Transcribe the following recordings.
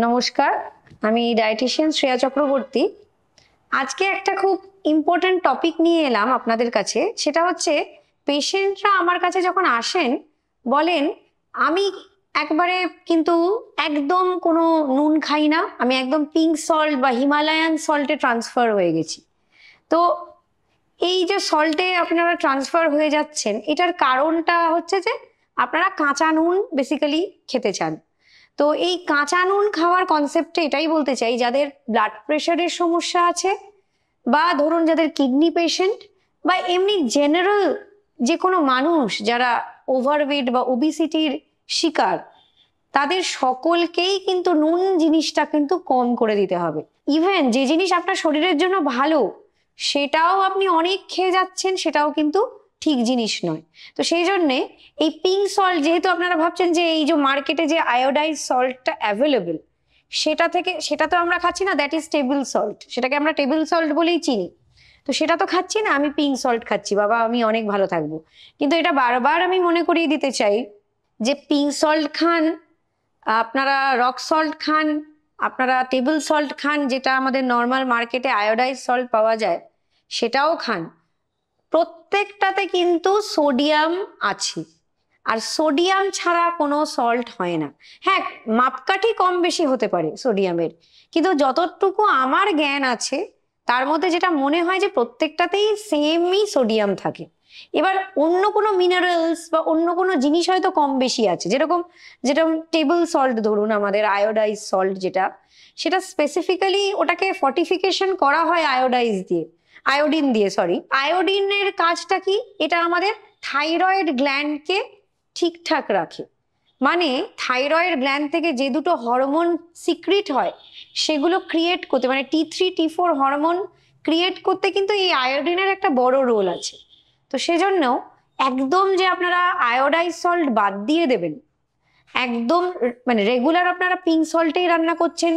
নমস্কার, আমি ডায়েটিশিয়ান শ্রেয়া চক্রবর্তী। আজকে একটা খুব ইম্পর্ট্যান্ট টপিক নিয়ে এলাম আপনাদের কাছে। সেটা হচ্ছে, পেশেন্টরা আমার কাছে যখন আসেন বলেন, আমি একবারে কিন্তু একদম কোনো নুন খাই না, আমি একদম পিঙ্ক সল্ট বা হিমালয়ান সল্টে ট্রান্সফার হয়ে গেছি। তো এই যে সল্টে আপনারা ট্রান্সফার হয়ে যাচ্ছেন, এটার কারণটা হচ্ছে যে আপনারা কাঁচা নুন বেসিক্যালি খেতে চান। তো এই কাঁচা নুন খাওয়ার কনসেপ্টে এটাই বলতে চাই, যাদের ব্লাড প্রেশারের সমস্যা আছে, বা ধরুন যাদের কিডনি পেশেন্ট, বা এমনি জেনারেল যে কোনো মানুষ যারা ওভারওয়েট বা ওবিসিটির শিকার, তাদের সকলকেই কিন্তু নুন জিনিসটা কিন্তু কম করে দিতে হবে। ইভেন যে জিনিস আপনার শরীরের জন্য ভালো, সেটাও আপনি অনেক খেয়ে যাচ্ছেন, সেটাও কিন্তু ঠিক জিনিস নয়। তো সেই জন্যে এই পিঙ্ক সল্ট, যেহেতু আপনারা ভাবছেন যে এই যে মার্কেটে যে আয়োডাইজ সল্টটা অ্যাভেলেবেল, সেটা তো আমরা খাচ্ছি না, দ্যাট ইজ টেবিল সল্ট, সেটাকে আমরা টেবিল সল্ট বলেই চিনি। তো সেটা তো খাচ্ছি না, আমি পিঙ্ক সল্ট খাচ্ছি, বাবা আমি অনেক ভালো থাকবো। কিন্তু এটা বারবার আমি মনে করিয়ে দিতে চাই যে পিঙ্ক সল্ট খান, আপনারা রক সল্ট খান, আপনারা টেবিল সল্ট খান, যেটা আমাদের নর্মাল মার্কেটে আয়োডাইজ সল্ট পাওয়া যায় সেটাও খান, প্রত্যেকটাতে কিন্তু সোডিয়াম আছে। আর সোডিয়াম ছাড়া কোনো সল্ট হয় না। হ্যাঁ, মাপকাঠি কম বেশি হতে পারে সোডিয়ামের, কিন্তু যতটুকু আমার জ্ঞান আছে তার মধ্যে যেটা মনে হয় যে প্রত্যেকটাতেই সেমই সোডিয়াম থাকে। এবার অন্য কোনো মিনারেলস বা অন্য কোনো জিনিস হয়তো কম বেশি আছে, যেরকম টেবিল সল্ট ধরুন, আমাদের আয়োডাইজ সল্ট যেটা, সেটা স্পেসিফিক্যালি ওটাকে ফর্টিফিকেশন করা হয় আয়োডিন দিয়ে, সরি। আয়োডিনের কাজটা কি? এটা আমাদের থাইরয়েড গ্ল্যান্ডকে ঠিকঠাক রাখে। মানে থাইরয়েড গ্ল্যান্ড থেকে যে দুটো হরমোন সিক্রিট হয়, সেগুলো ক্রিয়েট করতে, মানে T3 T4 হরমোন ক্রিয়েট করতে কিন্তু এই আয়োডিনের একটা বড় রোল আছে। তো সেজন্য একদম যে আপনারা আয়োডাইজ সল্ট বাদ দিয়ে দেবেন, একদম মানে রেগুলার আপনারা পিঙ্ক সল্টেই রান্না করছেন,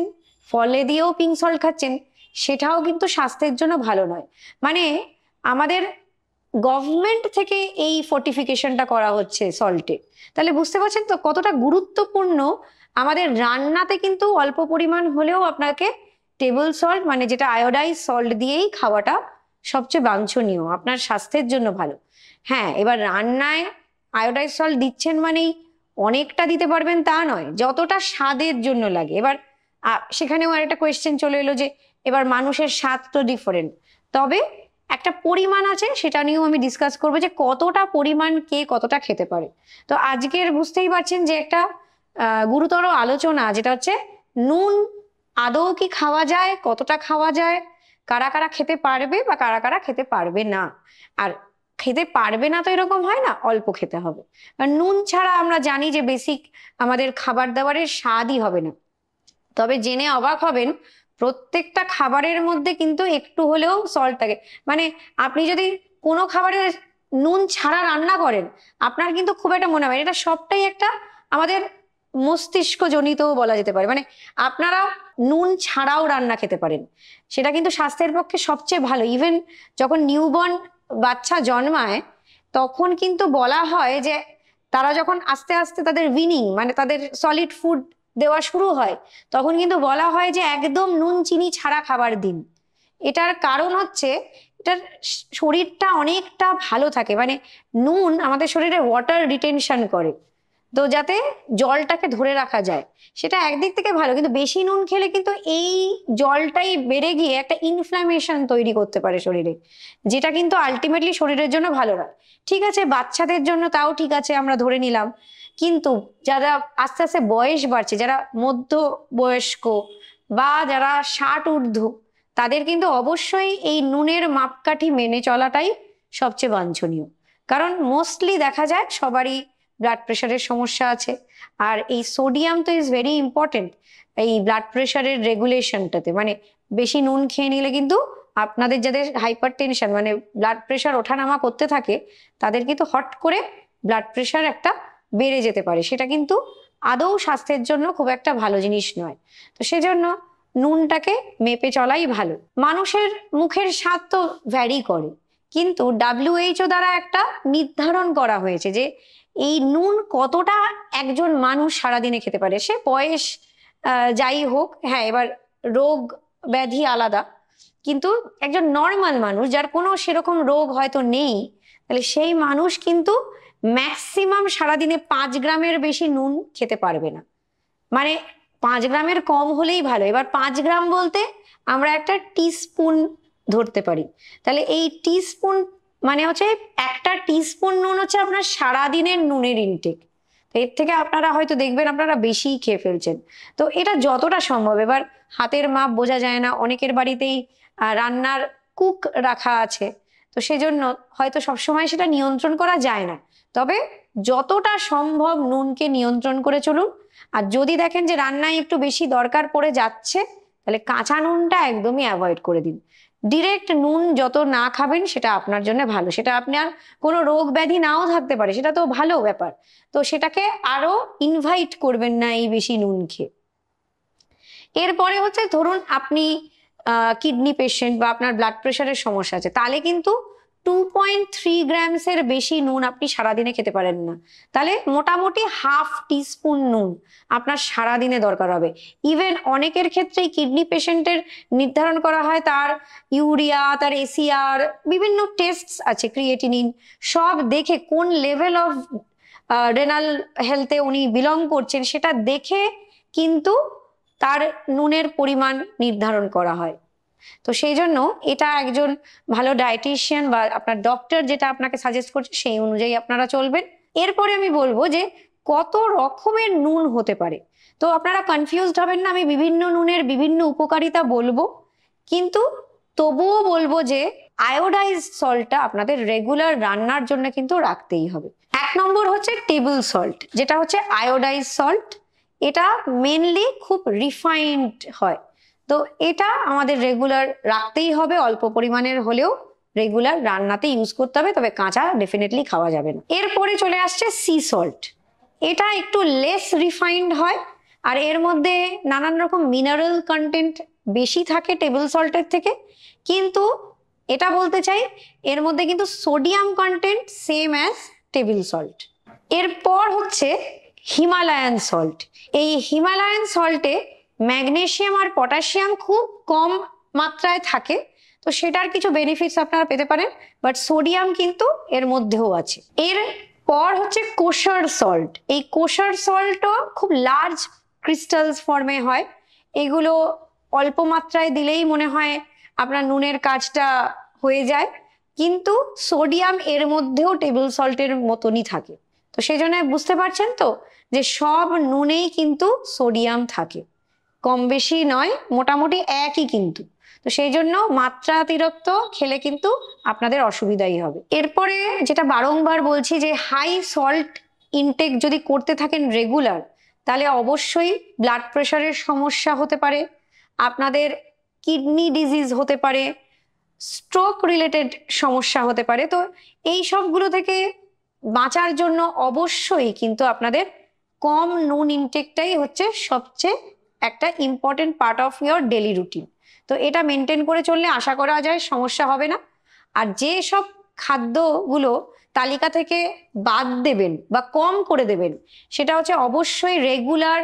ফলে দিয়েও পিঙ্ক সল্ট খাচ্ছেন, সেটাও কিন্তু স্বাস্থ্যের জন্য ভালো নয়। মানে আমাদের গভর্নমেন্ট থেকে এই ফর্টিফিকেশনটা করা হচ্ছে সল্টে, তাহলে বুঝতে পারছেন তো কতটা গুরুত্বপূর্ণ। আমাদের রান্নাতে কিন্তু অল্প পরিমাণ হলেও আপনাকে টেবিল সল্ট, মানে যেটা আয়োডাইজ সল্ট দিয়েই খাওয়াটা সবচেয়ে বাঞ্ছনীয়, আপনার স্বাস্থ্যের জন্য ভালো। হ্যাঁ, এবার রান্নায় আয়োডাইজ সল্ট দিচ্ছেন মানেই অনেকটা দিতে পারবেন তা নয়, যতটা স্বাদের জন্য লাগে। এবার সেখানেও আরেকটা কোয়েশ্চেন চলে এলো যে এবার মানুষের স্বাদ তো ডিফারেন্ট, তবে একটা পরিমাণ আছে, সেটা নিয়েও আমি ডিসকাস করবো যে কতটা পরিমাণ কে কতটা খেতে পারে। তো আজকের বুঝতেই পারছেন যে একটা গুরুতর আলোচনা, যেটা হচ্ছে নুন আদৌ কি খাওয়া যায়, কতটা খাওয়া যায়, কারা কারা খেতে পারবে বা কারা কারা খেতে পারবে না। আর খেতে পারবে না তো এরকম হয় না, অল্প খেতে হবে। আর নুন ছাড়া আমরা জানি যে বেসিক আমাদের খাবার দাবারের স্বাদই হবে না। তবে জেনে অবাক হবেন, প্রত্যেকটা খাবারের মধ্যে কিন্তু একটু হলেও সল্ট থাকে। মানে আপনি যদি কোনো খাবারে নুন ছাড়া রান্না করেন, আপনার কিন্তু খুব একটা মনে হয়, এটা সবটাই একটা আমাদের মস্তিষ্ক জনিত বলা যেতে পারে। মানে আপনারা নুন ছাড়াও রান্না খেতে পারেন, সেটা কিন্তু স্বাস্থ্যের পক্ষে সবচেয়ে ভালো। ইভেন যখন নিউবর্ন বাচ্চা জন্মায়, তখন কিন্তু বলা হয় যে তারা যখন আস্তে আস্তে তাদের উইনিং, মানে তাদের সলিড ফুড দেওয়া শুরু হয়, তখন কিন্তু বলা হয় যে একদম নুন চিনি ছাড়া খাবার দিন। এটার কারণ হচ্ছে এটার শরীরটা অনেকটা ভালো থাকে। মানে নুন আমাদের শরীরে ওয়াটার রিটেনশন করে, তো যাতে জলটাকে ধরে রাখা যায়, সেটা একদিক থেকে ভালো। কিন্তু বেশি নুন খেলে কিন্তু এই জলটাই বেড়ে গিয়ে একটা ইনফ্ল্যামেশন তৈরি করতে পারে শরীরে, যেটা কিন্তু আলটিমেটলি শরীরের জন্য ভালো নয়। ঠিক আছে, বাচ্চাদের জন্য তাও ঠিক আছে, আমরা ধরে নিলাম। কিন্তু যারা আস্তে আস্তে বয়স বাড়ছে, যারা মধ্য বয়স্ক বা যারা 60 ঊর্ধ্ব, তাদের কিন্তু অবশ্যই এই নুনের মাপকাঠি মেনে চলাটাই সবচেয়ে বাঞ্ছনীয়। কারণ মোস্টলি দেখা যায় সবারই ব্লাড প্রেশারের সমস্যা আছে, আর এই সোডিয়াম তো ইজ ভেরি ইম্পর্টেন্ট এই ব্লাড প্রেশারের রেগুলেশনটাতে। মানে বেশি নুন খেয়ে নিলে কিন্তু আপনাদের যাদের হাইপার টেনশন, মানে ব্লাড প্রেশার ওঠানামা করতে থাকে, তাদের কিন্তু হট করে ব্লাড প্রেশার একটা বেড়ে যেতে পারে, সেটা কিন্তু আদৌ স্বাস্থ্যের জন্য খুব একটা ভালো জিনিস নয়। তো সেজন্য নুনটাকে মেপে চলাই ভালো। মানুষের মুখের স্বাদ তো ভ্যারি করে, কিন্তু WHO দ্বারা একটা নির্ধারণ করা হয়েছে যে এই নুন কতটা একজন মানুষ সারাদিনে খেতে পারে। সে বয়স যাই হোক, হ্যাঁ, এবার রোগ ব্যাধি আলাদা, কিন্তু একজন নর্মাল মানুষ যার কোনো সেরকম রোগ হয়তো নেই, তাহলে সেই মানুষ কিন্তু ম্যাক্সিমাম সারাদিনে 5 গ্রামের বেশি নুন খেতে পারবে না। মানে 5 গ্রামের কম হলেই ভালো। এবার 5 গ্রাম বলতে আমরা একটা টিস্পুন ধরতে পারি। তাহলে এই টিস্পুন মানে হচ্ছে, একটা টিস্পুন নুন হচ্ছে আপনার সারাদিনের নুনের ইনটেক। এর থেকে আপনারা হয়তো দেখবেন আপনারা বেশিই খেয়ে ফেলছেন। তো এটা যতটা সম্ভব, এবার হাতের মাপ বোঝা যায় না, অনেকের বাড়িতেই রান্নার কুক রাখা আছে, তো সেজন্য হয়তো সবসময় সেটা নিয়ন্ত্রণ করা যায় না। তবে যতটা সম্ভব নুনকে নিয়ন্ত্রণ করে চলুন। আর যদি দেখেন যে রান্নায় একটু বেশি দরকার পড়ে যাচ্ছে, তাহলে কাঁচা নুনটা একদমই অ্যাভয়েড করে দিন। ডিরেক্ট নুন যত না খাবেন সেটা আপনার জন্য ভালো। সেটা আপনার কোনো রোগ ব্যাধি নাও থাকতে পারে, সেটা তো ভালো ব্যাপার, তো সেটাকে আরো ইনভাইট করবেন না এই বেশি নুন খেয়ে। এরপরে হচ্ছে, ধরুন আপনি কিডনি পেশেন্ট বা আপনার ব্লাড প্রেশারের সমস্যা আছে, তাহলে কিন্তু 2.3 গ্রামসের বেশি নুন আপনি সারাদিনে খেতে পারেন না। তাহলে মোটামুটি হাফ টিস্পুন নুন আপনার সারাদিনে দরকার হবে। ইভেন অনেকের ক্ষেত্রেই কিডনি পেশেন্টের নির্ধারণ করা হয় তার ইউরিয়া, তার এসিআর, বিভিন্ন টেস্ট আছে, ক্রিয়েটিনিন, সব দেখে কোন লেভেল অফ রেনাল হেলথে উনি বিলং করছেন সেটা দেখে কিন্তু তার নুনের পরিমাণ নির্ধারণ করা হয়। তো সেই জন্য এটা একজন ভালো ডায়েটিশিয়ান বা আপনার ডক্টর যেটা আপনাকে সাজেস্ট করছে সেই অনুযায়ী আপনারা চলবেন। এরপরে আমি বলবো যে কত রকমের নুন হতে পারে। তো আপনারা কনফিউজড হবেন না, আমি বিভিন্ন নুনের বিভিন্ন উপকারিতা বলবো, কিন্তু তবুও বলবো যে আয়োডাইজ সল্টটা আপনাদের রেগুলার রান্নার জন্য কিন্তু রাখতেই হবে। 1 নম্বর হচ্ছে টেবিল সল্ট, যেটা হচ্ছে আয়োডাইজ সল্ট। এটা মেনলি খুব রিফাইন্ড হয়, তো এটা আমাদের রেগুলার রাখতেই হবে। অল্প পরিমাণের হলেও রেগুলার রান্নাতে ইউজ করতে হবে, তবে কাঁচা ডেফিনেটলি খাওয়া যাবে না। এরপরে চলে আসছে সি সল্ট। এটা একটু লেস রিফাইন্ড হয়, আর এর মধ্যে নানান রকম মিনারেল কন্টেন্ট বেশি থাকে টেবিল সল্টের থেকে, কিন্তু এটা বলতে চাই এর মধ্যে কিন্তু sodium content same as table salt. এরপর হচ্ছে হিমালয়ান সল্ট। এই হিমালয়ান সল্টে ম্যাগনেসিয়াম আর পটাশিয়াম খুব কম মাত্রায় থাকে, তো সেটার কিছু বেনিফিটস আপনারা পেতে পারেন, বাট সোডিয়াম কিন্তু এর মধ্যেও আছে। এর পর হচ্ছে কোশার সল্ট। এই কোশার সল্টও খুব লার্জ ক্রিস্টালস ফর্মে হয়। এগুলো অল্প মাত্রায় দিলেই মনে হয় আপনার নুনের কাজটা হয়ে যায়, কিন্তু সোডিয়াম এর মধ্যেও টেবিল সল্টের মতনই থাকে। তো সেই জন্য বুঝতে পারছেন তো যে সব নুনেই কিন্তু সোডিয়াম থাকে, কম বেশি নয়, মোটামুটি একই কিন্তু। তো সেই জন্য মাত্রাতিরিক্ত খেলে কিন্তু আপনাদের অসুবিধাই হবে। এরপরে যেটা বারংবার বলছি যে হাই সল্ট ইনটেক যদি করতে থাকেন রেগুলার, তাহলে অবশ্যই ব্লাড প্রেশারের সমস্যা হতে পারে, আপনাদের কিডনি ডিজিজ হতে পারে, স্ট্রোক রিলেটেড সমস্যা হতে পারে। তো এই সবগুলো থেকে বাঁচার জন্য অবশ্যই কিন্তু আপনাদের কম নুন ইনটেকটাই হচ্ছে সবচেয়ে একটা important part of your daily routine. তো এটা মেনটেন করে চললে আশা করা যায় সমস্যা হবে না। আর যে সব খাদ্যগুলো তালিকা থেকে বাদ দেবেন বা কম করে দেবেন, সেটা হচ্ছে অবশ্যই রেগুলার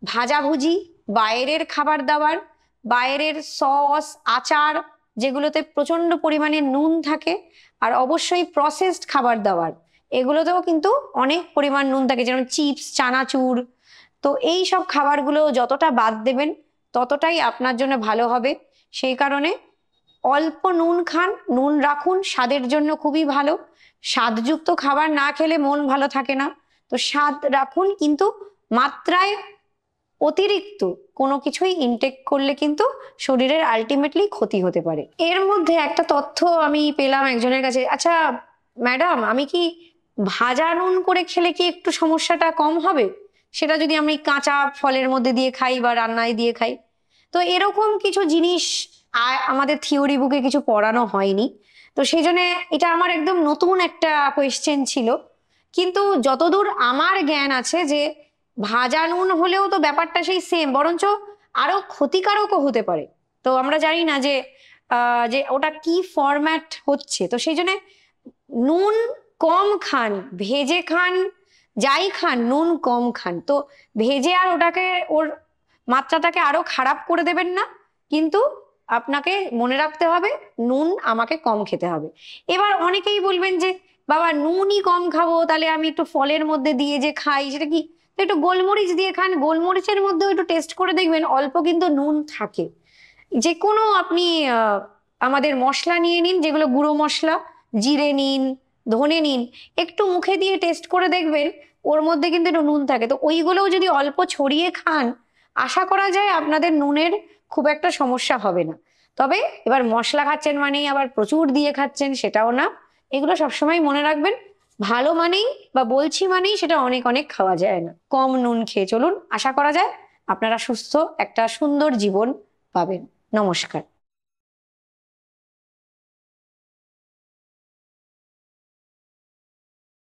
ভাজাভুজি, বাইরের খাবার দাবার, বাইরের সস, আচার, যেগুলোতে প্রচন্ড পরিমাণে নুন থাকে, আর অবশ্যই প্রসেসড খাবার দাবার, এগুলোতেও কিন্তু অনেক পরিমাণ নুন থাকে, যেমন চিপস, চানাচুর। তো এই সব খাবারগুলো যতটা বাদ দেবেন ততটাই আপনার জন্য ভালো হবে। সেই কারণে অল্প নুন খান, নুন রাখুন, স্বাদের জন্য খুবই ভালো। স্বাদযুক্ত খাবার না খেলে মন ভালো থাকে না, তো স্বাদ রাখুন, কিন্তু মাত্রায় অতিরিক্ত কোনো কিছুই ইনটেক করলে কিন্তু শরীরের আলটিমেটলি ক্ষতি হতে পারে। এর মধ্যে একটা তথ্য আমি পেলাম একজনের কাছে, আচ্ছা ম্যাডাম, আমি কি ভাজা নুন করে খেলে কি একটু সমস্যাটা কম হবে, সেটা যদি আমি কাঁচা ফলের মধ্যে দিয়ে খাই বা রান্নায় দিয়ে খাই? তো এরকম কিছু জিনিস আমাদের থিওরি বুকে কিছু পড়ানো হয়নি, তো সেই জন্য এটা আমার একদম নতুন একটা কোয়েশ্চেন ছিল। কিন্তু যতদূর আমার জ্ঞান আছে যে ভাজা নুন হলেও তো ব্যাপারটা সেই সেম, বরঞ্চ আরো ক্ষতিকারকও হতে পারে। তো আমরা জানি না যে যে ওটা কি ফরম্যাট হচ্ছে। তো সেই জন্য নুন কম খান, ভেজে খান, যাই খান নুন কম খান। তো ভেজে আর ওটাকে ওর মাত্রাটাকে আরো খারাপ করে দেবেন না, কিন্তু আপনাকে মনে রাখতে হবে নুন আমাকে কম খেতে হবে। এবার অনেকেই বলবেন যে বাবা নুনই কম খাবো, তাহলে আমি একটু ফলের মধ্যে দিয়ে যে খাই সেটা কি, তো একটু গোলমরিচ দিয়ে খান, গোলমরিচের মধ্যেও একটু টেস্ট করে দেখবেন অল্প কিন্তু নুন থাকে। যে কোনো আপনি আমাদের মশলা নিয়ে নিন, যেগুলো গুঁড়ো মশলা, জিরে নিন, ধনে নিন, একটু মুখে দিয়ে টেস্ট করে দেখবেন ওর মধ্যে কিন্তু একটু নুন থাকে, তো ওইগুলোও যদি অল্প ছড়িয়ে খান আশা করা যায় আপনাদের নুনের খুব একটা সমস্যা হবে না। তবে এবার মশলা খাচ্ছেন মানেই আবার প্রচুর দিয়ে খাচ্ছেন সেটাও না, এগুলো সবসময় মনে রাখবেন। ভালো মানেই বা বলছি মানেই সেটা অনেক অনেক খাওয়া যায় না, কম নুন খেয়ে চলুন, আশা করা যায় আপনারা সুস্থ একটা সুন্দর জীবন পাবেন। নমস্কার।